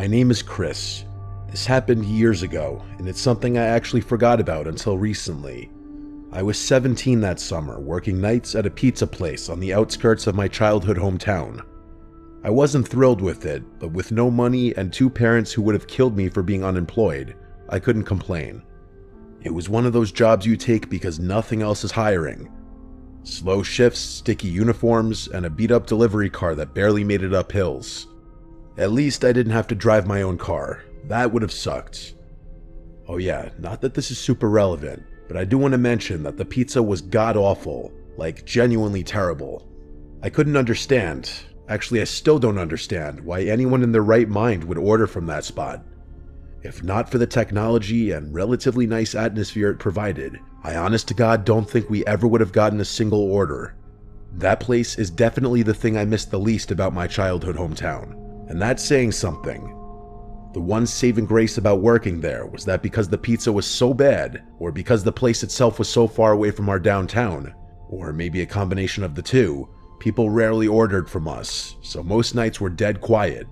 My name is Chris. This happened years ago, and it's something I actually forgot about until recently. I was 17 that summer, working nights at a pizza place on the outskirts of my childhood hometown. I wasn't thrilled with it, but with no money and two parents who would have killed me for being unemployed, I couldn't complain. It was one of those jobs you take because nothing else is hiring. Slow shifts, sticky uniforms, and a beat-up delivery car that barely made it up hills. At least I didn't have to drive my own car. That would have sucked. Oh yeah, not that this is super relevant, but I do want to mention that the pizza was god-awful, like genuinely terrible. I couldn't understand, actually I still don't understand, why anyone in their right mind would order from that spot. If not for the technology and relatively nice atmosphere it provided, I honest to God don't think we ever would have gotten a single order. That place is definitely the thing I missed the least about my childhood hometown, and that's saying something. The one saving grace about working there was that because the pizza was so bad, or because the place itself was so far away from our downtown, or maybe a combination of the two, people rarely ordered from us, so most nights were dead quiet.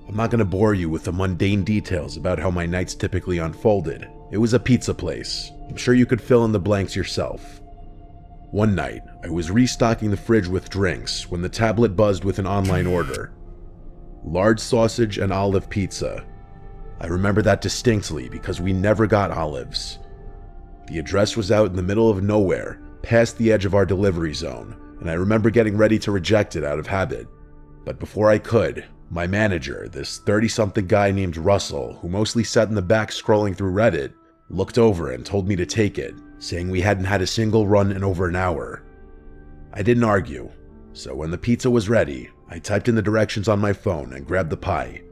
I'm not going to bore you with the mundane details about how my nights typically unfolded. It was a pizza place. I'm sure you could fill in the blanks yourself. One night, I was restocking the fridge with drinks when the tablet buzzed with an online order. Large sausage and olive pizza. I remember that distinctly because we never got olives. The address was out in the middle of nowhere, past the edge of our delivery zone, and I remember getting ready to reject it out of habit. But before I could, my manager, this 30-something guy named Russell, who mostly sat in the back scrolling through Reddit, looked over and told me to take it, saying we hadn't had a single run in over an hour. I didn't argue, so when the pizza was ready, I typed in the directions on my phone and grabbed the pie.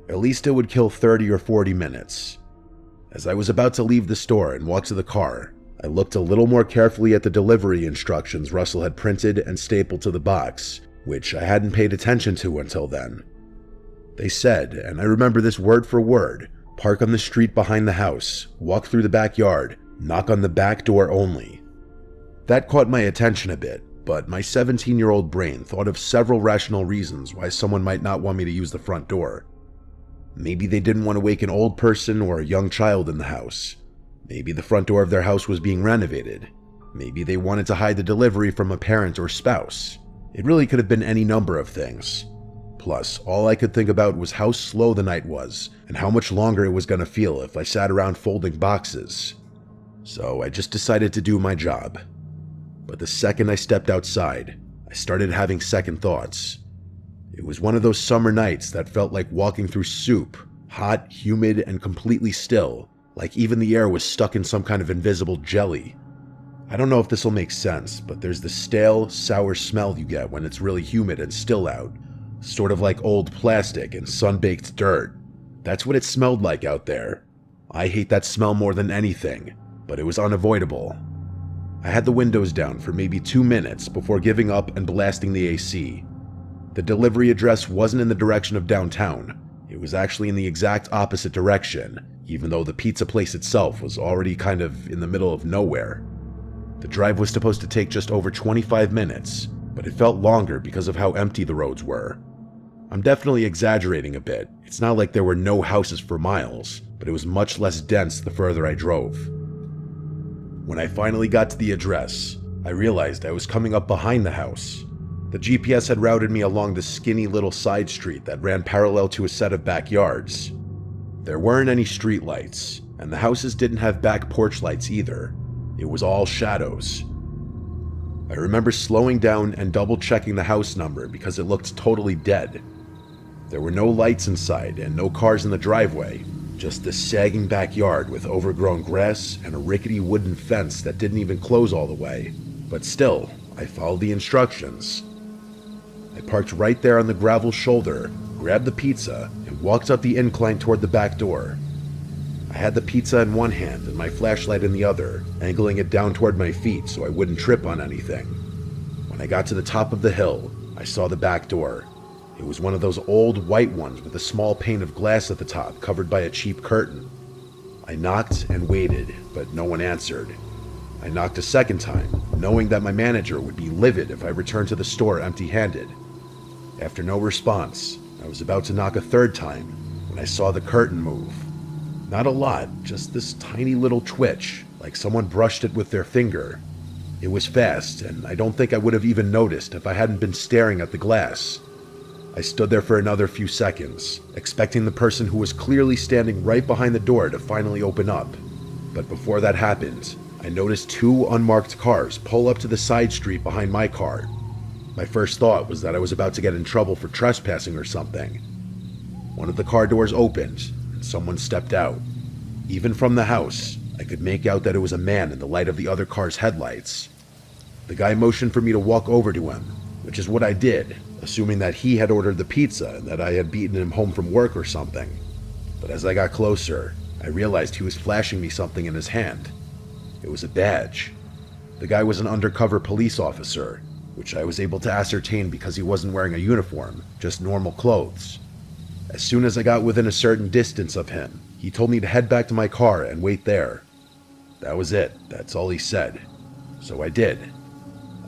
At least it would kill 30 or 40 minutes. As I was about to leave the store and walk to the car, I looked a little more carefully at the delivery instructions Russell had printed and stapled to the box, which I hadn't paid attention to until then. They said, and I remember this word for word, park on the street behind the house, walk through the backyard, knock on the back door only. That caught my attention a bit, but my 17-year-old brain thought of several rational reasons why someone might not want me to use the front door. Maybe they didn't want to wake an old person or a young child in the house. Maybe the front door of their house was being renovated. Maybe they wanted to hide the delivery from a parent or spouse. It really could have been any number of things. Plus, all I could think about was how slow the night was, and how much longer it was going to feel if I sat around folding boxes. So I just decided to do my job. But the second I stepped outside, I started having second thoughts. It was one of those summer nights that felt like walking through soup, hot, humid, and completely still, like even the air was stuck in some kind of invisible jelly. I don't know if this will make sense, but there's the stale, sour smell you get when it's really humid and still out. Sort of like old plastic and sun-baked dirt. That's what it smelled like out there. I hate that smell more than anything, but it was unavoidable. I had the windows down for maybe 2 minutes before giving up and blasting the AC. The delivery address wasn't in the direction of downtown. It was actually in the exact opposite direction, even though the pizza place itself was already kind of in the middle of nowhere. The drive was supposed to take just over 25 minutes, but it felt longer because of how empty the roads were. I'm definitely exaggerating a bit. It's not like there were no houses for miles, but it was much less dense the further I drove. When I finally got to the address, I realized I was coming up behind the house. The GPS had routed me along the skinny little side street that ran parallel to a set of backyards. There weren't any street lights, and the houses didn't have back porch lights either. It was all shadows. I remember slowing down and double-checking the house number because it looked totally dead. There were no lights inside and no cars in the driveway, just this sagging backyard with overgrown grass and a rickety wooden fence that didn't even close all the way. But still, I followed the instructions. I parked right there on the gravel shoulder, grabbed the pizza, and walked up the incline toward the back door. I had the pizza in one hand and my flashlight in the other, angling it down toward my feet so I wouldn't trip on anything. When I got to the top of the hill, I saw the back door. It was one of those old white ones with a small pane of glass at the top covered by a cheap curtain. I knocked and waited, but no one answered. I knocked a second time, knowing that my manager would be livid if I returned to the store empty-handed. After no response, I was about to knock a third time when I saw the curtain move. Not a lot, just this tiny little twitch, like someone brushed it with their finger. It was fast, and I don't think I would have even noticed if I hadn't been staring at the glass. I stood there for another few seconds, expecting the person who was clearly standing right behind the door to finally open up. But before that happened, I noticed two unmarked cars pull up to the side street behind my car. My first thought was that I was about to get in trouble for trespassing or something. One of the car doors opened, and someone stepped out. Even from the house, I could make out that it was a man in the light of the other car's headlights. The guy motioned for me to walk over to him, which is what I did, assuming that he had ordered the pizza and that I had beaten him home from work or something. But as I got closer, I realized he was flashing me something in his hand. It was a badge. The guy was an undercover police officer, which I was able to ascertain because he wasn't wearing a uniform, just normal clothes. As soon as I got within a certain distance of him, he told me to head back to my car and wait there. That was it. That's all he said. So I did.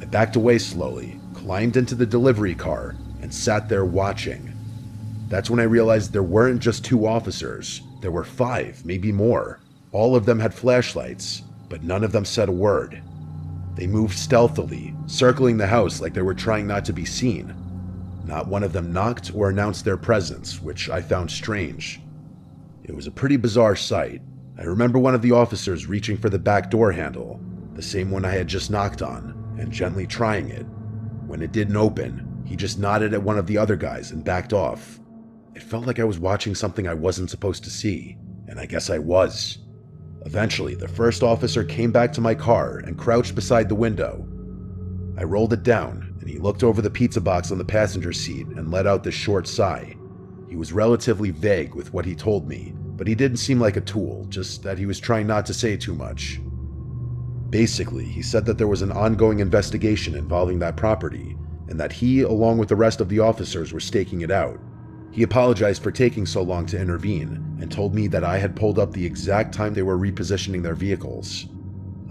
I backed away slowly, climbed into the delivery car, and sat there watching. That's when I realized there weren't just two officers. There were 5, maybe more. All of them had flashlights, but none of them said a word. They moved stealthily, circling the house like they were trying not to be seen. Not one of them knocked or announced their presence, which I found strange. It was a pretty bizarre sight. I remember one of the officers reaching for the back door handle, the same one I had just knocked on, and gently trying it. When it didn't open, he just nodded at one of the other guys and backed off. It felt like I was watching something I wasn't supposed to see, and I guess I was. Eventually, the first officer came back to my car and crouched beside the window. I rolled it down, and he looked over the pizza box on the passenger seat and let out this short sigh. He was relatively vague with what he told me, but he didn't seem like a tool, just that he was trying not to say too much. Basically, he said that there was an ongoing investigation involving that property, and that he, along with the rest of the officers, were staking it out. He apologized for taking so long to intervene, and told me that I had pulled up the exact time they were repositioning their vehicles.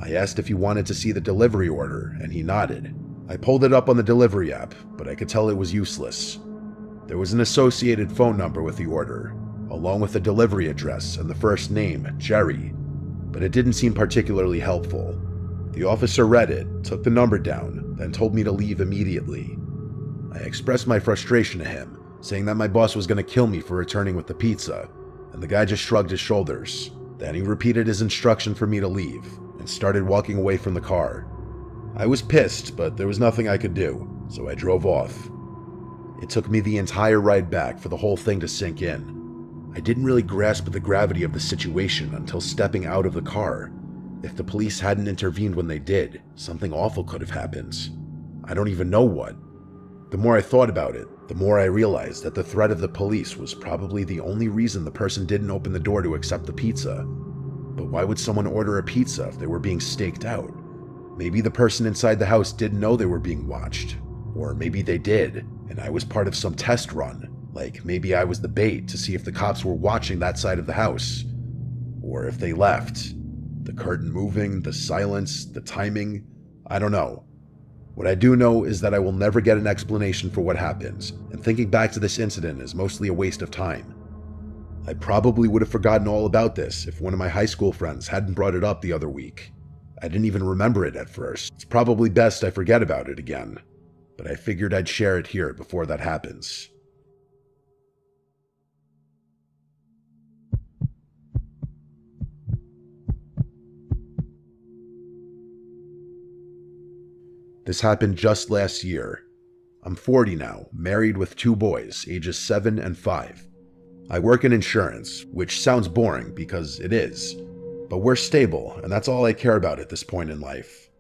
I asked if he wanted to see the delivery order, and he nodded. I pulled it up on the delivery app, but I could tell it was useless. There was an associated phone number with the order, along with the delivery address and the first name, Jerry, but it didn't seem particularly helpful. The officer read it, took the number down, then told me to leave immediately. I expressed my frustration to him, saying that my boss was going to kill me for returning with the pizza, and the guy just shrugged his shoulders. Then he repeated his instruction for me to leave, and started walking away from the car. I was pissed, but there was nothing I could do, so I drove off. It took me the entire ride back for the whole thing to sink in. I didn't really grasp the gravity of the situation until stepping out of the car. If the police hadn't intervened when they did, something awful could have happened. I don't even know what. The more I thought about it, the more I realized that the threat of the police was probably the only reason the person didn't open the door to accept the pizza. But why would someone order a pizza if they were being staked out? Maybe the person inside the house didn't know they were being watched. Or maybe they did, and I was part of some test run. Like maybe I was the bait to see if the cops were watching that side of the house. Or if they left. The curtain moving, the silence, the timing, I don't know. What I do know is that I will never get an explanation for what happened, and thinking back to this incident is mostly a waste of time. I probably would have forgotten all about this if one of my high school friends hadn't brought it up the other week. I didn't even remember it at first. It's probably best I forget about it again, but I figured I'd share it here before that happens. This happened just last year. I'm 40 now, married with 2 boys, ages 7 and 5. I work in insurance, which sounds boring because it is, but we're stable, and that's all I care about at this point in life.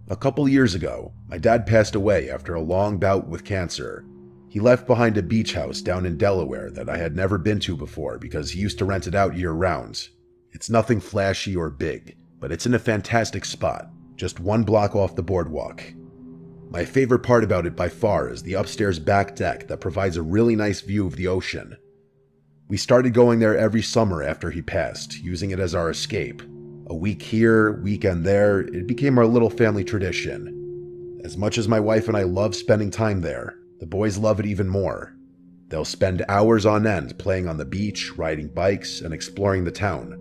A couple years ago, my dad passed away after a long bout with cancer. He left behind a beach house down in Delaware that I had never been to before because he used to rent it out year-round. It's nothing flashy or big, but it's in a fantastic spot, just 1 block off the boardwalk. My favorite part about it by far is the upstairs back deck that provides a really nice view of the ocean. We started going there every summer after he passed, using it as our escape. A week here, weekend there, it became our little family tradition. As much as my wife and I love spending time there, the boys love it even more. They'll spend hours on end playing on the beach, riding bikes, and exploring the town.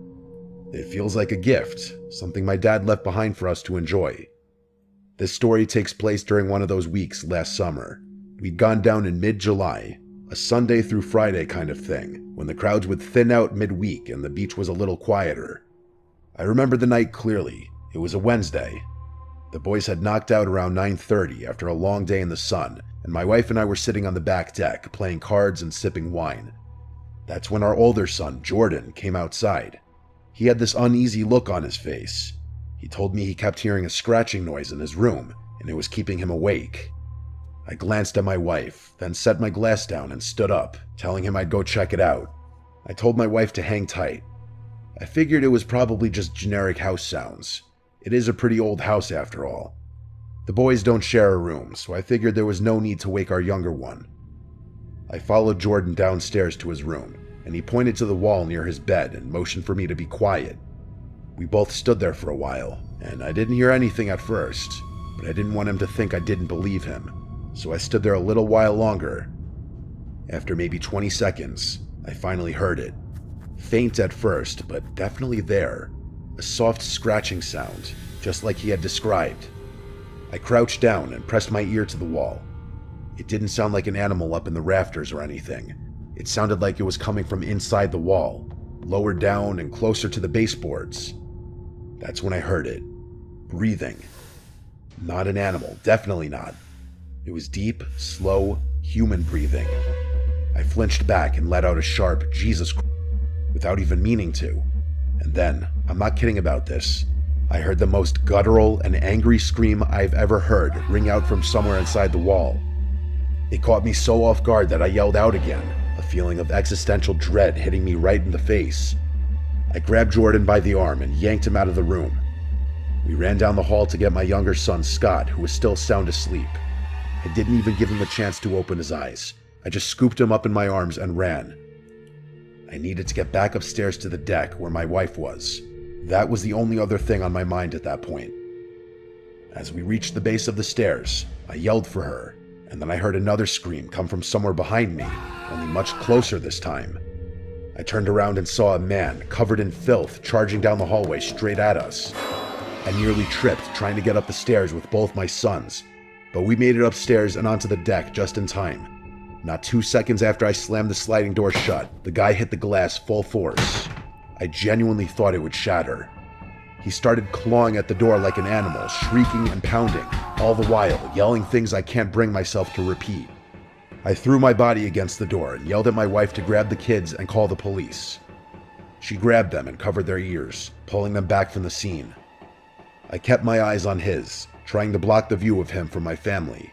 It feels like a gift, something my dad left behind for us to enjoy. This story takes place during one of those weeks last summer. We'd gone down in mid-July, a Sunday through Friday kind of thing, when the crowds would thin out midweek and the beach was a little quieter. I remember the night clearly. It was a Wednesday. The boys had knocked out around 9:30 after a long day in the sun, and my wife and I were sitting on the back deck playing cards and sipping wine. That's when our older son, Jordan, came outside. He had this uneasy look on his face. He told me he kept hearing a scratching noise in his room, and it was keeping him awake. I glanced at my wife, then set my glass down and stood up, telling him I'd go check it out. I told my wife to hang tight. I figured it was probably just generic house sounds. It is a pretty old house after all. The boys don't share a room, so I figured there was no need to wake our younger one. I followed Jordan downstairs to his room, and he pointed to the wall near his bed and motioned for me to be quiet. We both stood there for a while, and I didn't hear anything at first, but I didn't want him to think I didn't believe him, so I stood there a little while longer. After maybe 20 seconds, I finally heard it. Faint at first, but definitely there. A soft scratching sound, just like he had described. I crouched down and pressed my ear to the wall. It didn't sound like an animal up in the rafters or anything. It sounded like it was coming from inside the wall, lower down and closer to the baseboards. That's when I heard it. Breathing. Not an animal, definitely not. It was deep, slow, human breathing. I flinched back and let out a sharp "Jesus Christ," without even meaning to. And then, I'm not kidding about this, I heard the most guttural and angry scream I've ever heard ring out from somewhere inside the wall. It caught me so off guard that I yelled out again, a feeling of existential dread hitting me right in the face. I grabbed Jordan by the arm and yanked him out of the room. We ran down the hall to get my younger son, Scott, who was still sound asleep. I didn't even give him a chance to open his eyes. I just scooped him up in my arms and ran. I needed to get back upstairs to the deck where my wife was. That was the only other thing on my mind at that point. As we reached the base of the stairs, I yelled for her, and then I heard another scream come from somewhere behind me, only much closer this time. I turned around and saw a man, covered in filth, charging down the hallway straight at us. I nearly tripped trying to get up the stairs with both my sons, but we made it upstairs and onto the deck just in time. Not 2 seconds after I slammed the sliding door shut, the guy hit the glass full force. I genuinely thought it would shatter. He started clawing at the door like an animal, shrieking and pounding, all the while yelling things I can't bring myself to repeat. I threw my body against the door and yelled at my wife to grab the kids and call the police. She grabbed them and covered their ears, pulling them back from the scene. I kept my eyes on his, trying to block the view of him from my family.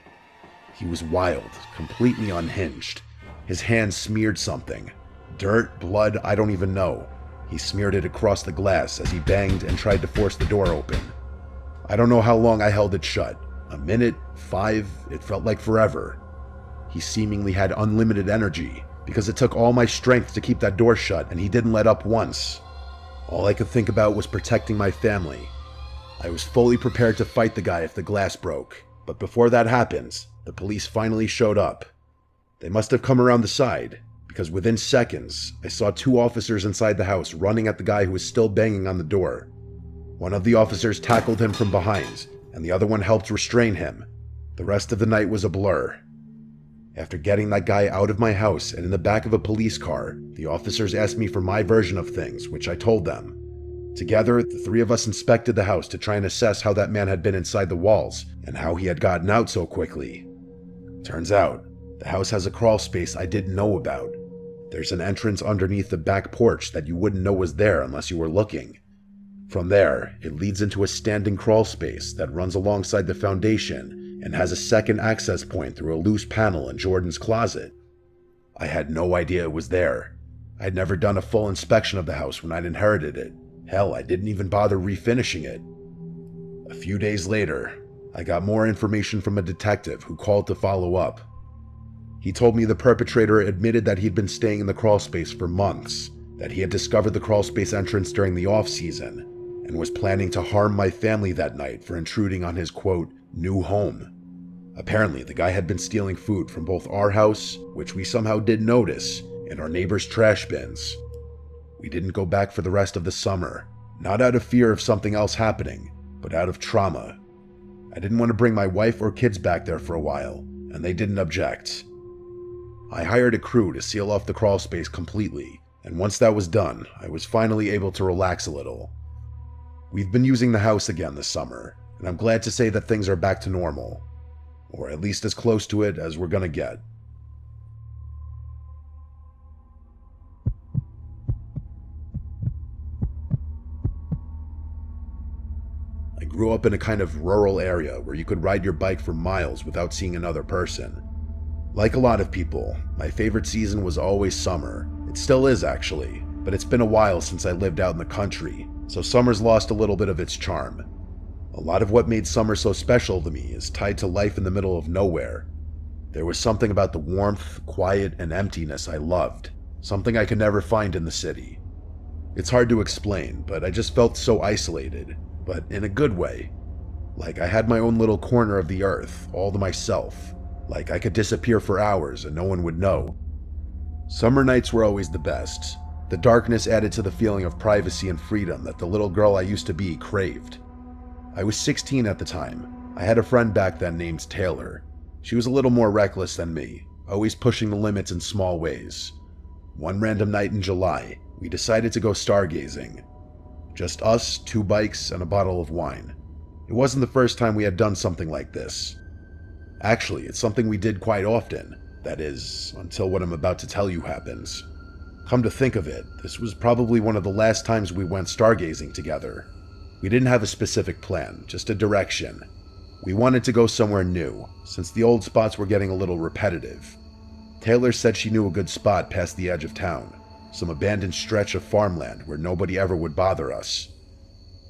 He was wild, completely unhinged. His hands smeared something. Dirt, blood, I don't even know. He smeared it across the glass as he banged and tried to force the door open. I don't know how long I held it shut. A minute, 5, it felt like forever. He seemingly had unlimited energy, because it took all my strength to keep that door shut, and he didn't let up once. All I could think about was protecting my family. I was fully prepared to fight the guy if the glass broke, but before that happens, the police finally showed up. They must have come around the side, because within seconds, I saw 2 officers inside the house running at the guy who was still banging on the door. One of the officers tackled him from behind, and the other one helped restrain him. The rest of the night was a blur. After getting that guy out of my house and in the back of a police car, the officers asked me for my version of things, which I told them. Together, the 3 of us inspected the house to try and assess how that man had been inside the walls and how he had gotten out so quickly. Turns out, the house has a crawl space I didn't know about. There's an entrance underneath the back porch that you wouldn't know was there unless you were looking. From there, it leads into a standing crawl space that runs alongside the foundation and has a second access point through a loose panel in Jordan's closet. I had no idea it was there. I'd never done a full inspection of the house when I'd inherited it. Hell, I didn't even bother refinishing it. A few days later, I got more information from a detective who called to follow up. He told me the perpetrator admitted that he'd been staying in the crawlspace for months, that he had discovered the crawlspace entrance during the off-season, and was planning to harm my family that night for intruding on his, quote, new home. Apparently, the guy had been stealing food from both our house, which we somehow did notice, and our neighbor's trash bins. We didn't go back for the rest of the summer, not out of fear of something else happening, but out of trauma. I didn't want to bring my wife or kids back there for a while, and they didn't object. I hired a crew to seal off the crawl space completely, and once that was done, I was finally able to relax a little. We've been using the house again this summer, and I'm glad to say that things are back to normal, or at least as close to it as we're gonna get. I grew up in a kind of rural area where you could ride your bike for miles without seeing another person. Like a lot of people, my favorite season was always summer. It still is actually, but it's been a while since I lived out in the country, so summer's lost a little bit of its charm. A lot of what made summer so special to me is tied to life in the middle of nowhere. There was something about the warmth, quiet, and emptiness I loved, something I could never find in the city. It's hard to explain, but I just felt so isolated, but in a good way. Like I had my own little corner of the earth, all to myself. Like I could disappear for hours and no one would know. Summer nights were always the best. The darkness added to the feeling of privacy and freedom that the little girl I used to be craved. I was 16 at the time. I had a friend back then named Taylor. She was a little more reckless than me, always pushing the limits in small ways. One random night in July, we decided to go stargazing. Just us, 2 bikes, and a bottle of wine. It wasn't the first time we had done something like this. Actually, it's something we did quite often. That is, until what I'm about to tell you happens. Come to think of it, this was probably one of the last times we went stargazing together. We didn't have a specific plan, just a direction. We wanted to go somewhere new, since the old spots were getting a little repetitive. Taylor said she knew a good spot past the edge of town, some abandoned stretch of farmland where nobody ever would bother us.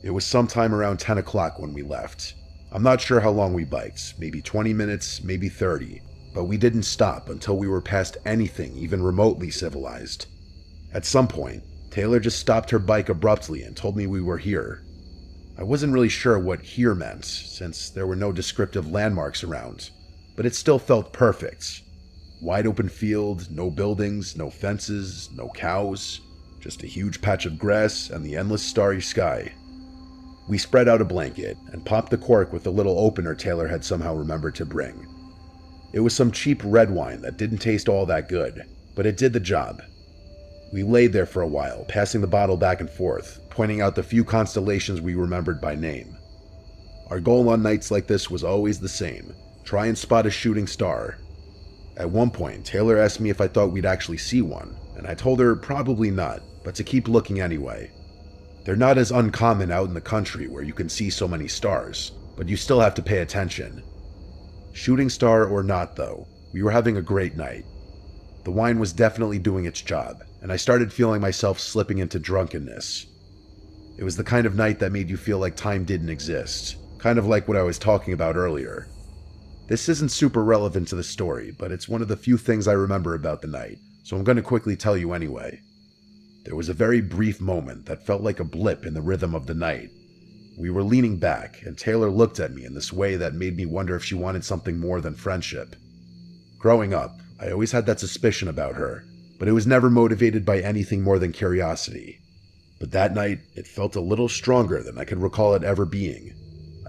It was sometime around 10 o'clock when we left. I'm not sure how long we biked, maybe 20 minutes, maybe 30, but we didn't stop until we were past anything even remotely civilized. At some point, Taylor just stopped her bike abruptly and told me we were here. I wasn't really sure what here meant, since there were no descriptive landmarks around, but it still felt perfect. Wide open field, no buildings, no fences, no cows, just a huge patch of grass and the endless starry sky. We spread out a blanket and popped the cork with the little opener Taylor had somehow remembered to bring. It was some cheap red wine that didn't taste all that good, but it did the job. We laid there for a while, passing the bottle back and forth, pointing out the few constellations we remembered by name. Our goal on nights like this was always the same: try and spot a shooting star. At one point, Taylor asked me if I thought we'd actually see one, and I told her probably not, but to keep looking anyway. They're not as uncommon out in the country where you can see so many stars, but you still have to pay attention. Shooting star or not though, we were having a great night. The wine was definitely doing its job, and I started feeling myself slipping into drunkenness. It was the kind of night that made you feel like time didn't exist, kind of like what I was talking about earlier. This isn't super relevant to the story, but it's one of the few things I remember about the night, so I'm going to quickly tell you anyway. There was a very brief moment that felt like a blip in the rhythm of the night. We were leaning back, and Taylor looked at me in this way that made me wonder if she wanted something more than friendship. Growing up, I always had that suspicion about her, but it was never motivated by anything more than curiosity. But that night, it felt a little stronger than I could recall it ever being.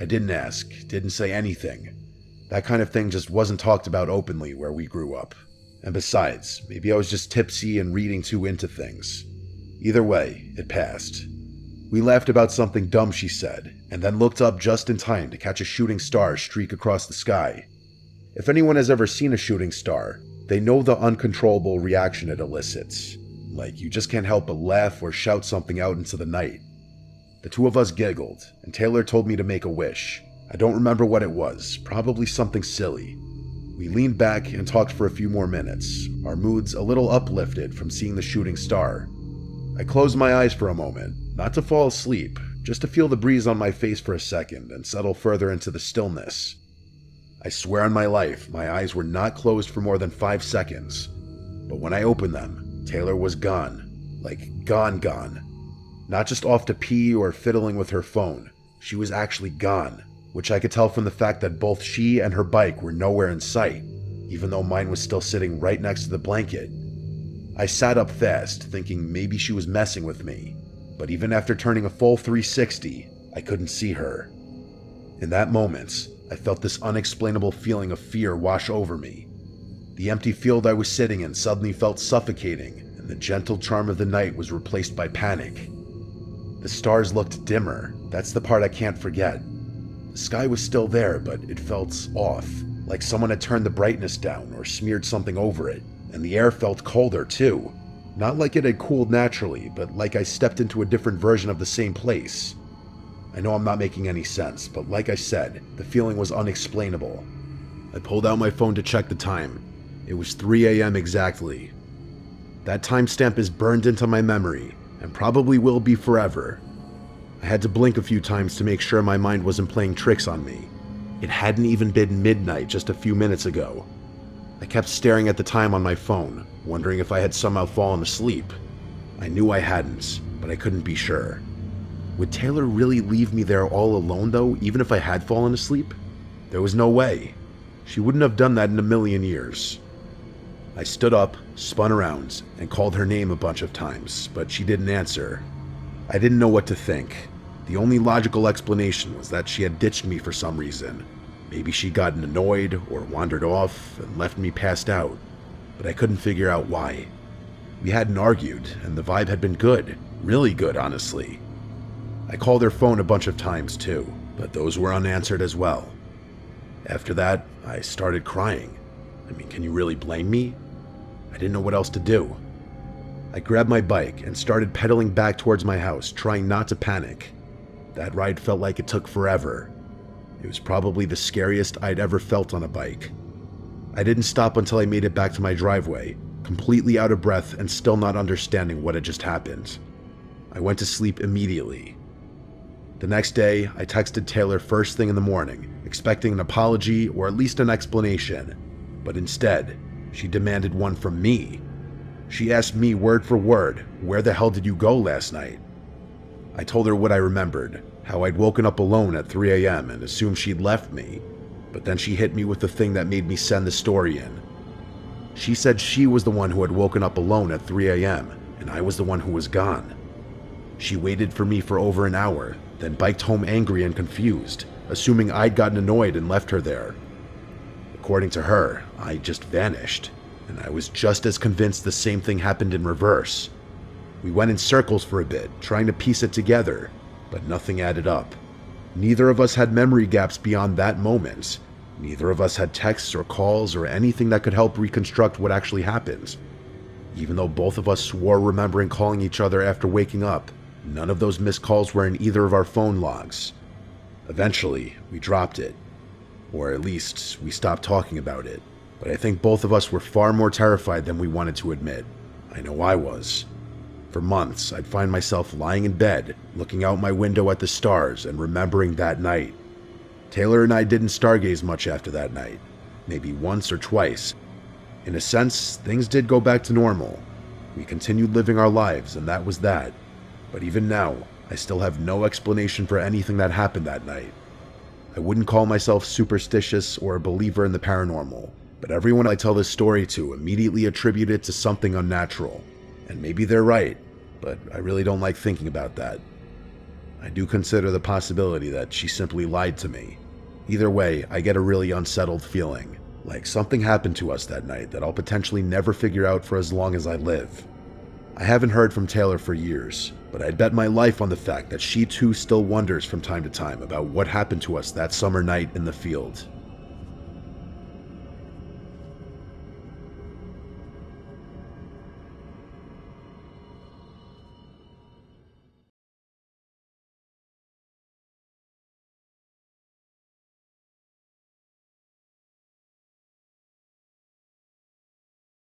I didn't ask, didn't say anything. That kind of thing just wasn't talked about openly where we grew up. And besides, maybe I was just tipsy and reading too into things. Either way, it passed. We laughed about something dumb she said, and then looked up just in time to catch a shooting star streak across the sky. If anyone has ever seen a shooting star, they know the uncontrollable reaction it elicits. Like, you just can't help but laugh or shout something out into the night. The two of us giggled, and Taylor told me to make a wish. I don't remember what it was, probably something silly. We leaned back and talked for a few more minutes, our moods a little uplifted from seeing the shooting star. I closed my eyes for a moment, not to fall asleep, just to feel the breeze on my face for a second and settle further into the stillness. I swear on my life, my eyes were not closed for more than 5 seconds. But when I opened them, Taylor was gone. Like, gone. Not just off to pee or fiddling with her phone. She was actually gone, which I could tell from the fact that both she and her bike were nowhere in sight, even though mine was still sitting right next to the blanket. I sat up fast, thinking maybe she was messing with me, but even after turning a full 360, I couldn't see her. In that moment, I felt this unexplainable feeling of fear wash over me. The empty field I was sitting in suddenly felt suffocating, and the gentle charm of the night was replaced by panic. The stars looked dimmer, that's the part I can't forget. The sky was still there, but it felt off, like someone had turned the brightness down or smeared something over it, and the air felt colder too. Not like it had cooled naturally, but like I stepped into a different version of the same place. I know I'm not making any sense, but like I said, the feeling was unexplainable. I pulled out my phone to check the time. It was 3 a.m. exactly. That timestamp is burned into my memory, and probably will be forever. I had to blink a few times to make sure my mind wasn't playing tricks on me. It hadn't even been midnight just a few minutes ago. I kept staring at the time on my phone, wondering if I had somehow fallen asleep. I knew I hadn't, but I couldn't be sure. Would Taylor really leave me there all alone though, even if I had fallen asleep? There was no way. She wouldn't have done that in a million years. I stood up, spun around, and called her name a bunch of times, but she didn't answer. I didn't know what to think. The only logical explanation was that she had ditched me for some reason. Maybe she'd gotten annoyed or wandered off and left me passed out, but I couldn't figure out why. We hadn't argued, and the vibe had been good, really good, honestly. I called her phone a bunch of times too, but those were unanswered as well. After that, I started crying. I mean, can you really blame me? I didn't know what else to do. I grabbed my bike and started pedaling back towards my house, trying not to panic. That ride felt like it took forever. It was probably the scariest I'd ever felt on a bike. I didn't stop until I made it back to my driveway, completely out of breath and still not understanding what had just happened. I went to sleep immediately. The next day, I texted Taylor first thing in the morning, expecting an apology or at least an explanation, but instead, she demanded one from me. She asked me word for word, "Where the hell did you go last night?" I told her what I remembered, how I'd woken up alone at 3 a.m. and assumed she'd left me, but then she hit me with the thing that made me send the story in. She said she was the one who had woken up alone at 3 a.m., and I was the one who was gone. She waited for me for over an hour, then biked home angry and confused, assuming I'd gotten annoyed and left her there. According to her, I just vanished, and I was just as convinced the same thing happened in reverse. We went in circles for a bit, trying to piece it together, but nothing added up. Neither of us had memory gaps beyond that moment. Neither of us had texts or calls or anything that could help reconstruct what actually happened. Even though both of us swore remembering calling each other after waking up, none of those missed calls were in either of our phone logs. Eventually, we dropped it. Or at least, we stopped talking about it. But I think both of us were far more terrified than we wanted to admit. I know I was. For months, I'd find myself lying in bed, looking out my window at the stars and remembering that night. Taylor and I didn't stargaze much after that night. Maybe once or twice. In a sense, things did go back to normal. We continued living our lives, and that was that. But even now, I still have no explanation for anything that happened that night. I wouldn't call myself superstitious or a believer in the paranormal, but everyone I tell this story to immediately attribute it to something unnatural. And maybe they're right, but I really don't like thinking about that. I do consider the possibility that she simply lied to me. Either way, I get a really unsettled feeling, like something happened to us that night that I'll potentially never figure out for as long as I live. I haven't heard from Taylor for years, but I'd bet my life on the fact that she too still wonders from time to time about what happened to us that summer night in the field.